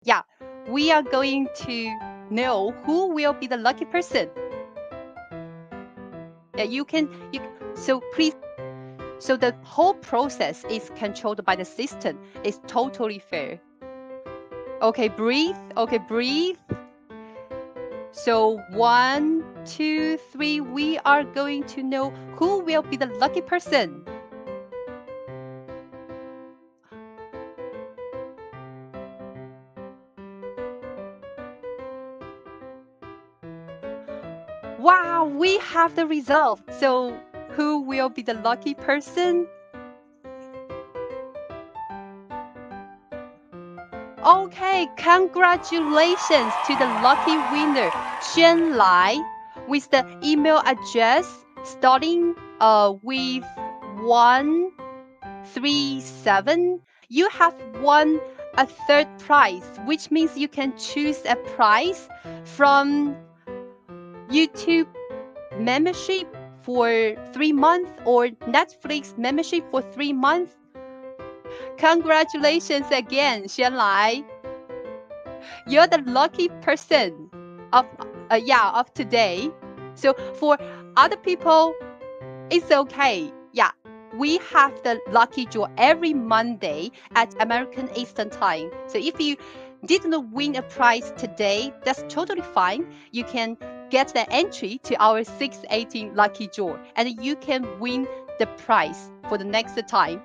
Yeah, we are going to know who will be the lucky person. Yeah, so please. So the whole process is controlled by the system. It's totally fair. Okay, breathe. Okay, breathe. So 1, 2, 3, we are going to know who will be the lucky person. Wow, we have the result. So who will be the lucky person? Okay, congratulations to the lucky winner, Xuan Lai, with the email address starting with 137. You have won a third prize, which means you can choose a prize from YouTube membership for 3 months or Netflix membership for 3 months. Congratulations again, Xuan Lai. You're the lucky person of of today. So for other people, it's okay. Yeah, we have the lucky draw every Monday at American Eastern Time. So if you didn't win a prize today, that's totally fine. You can get the entry to our 618 lucky draw and you can win the prize for the next time.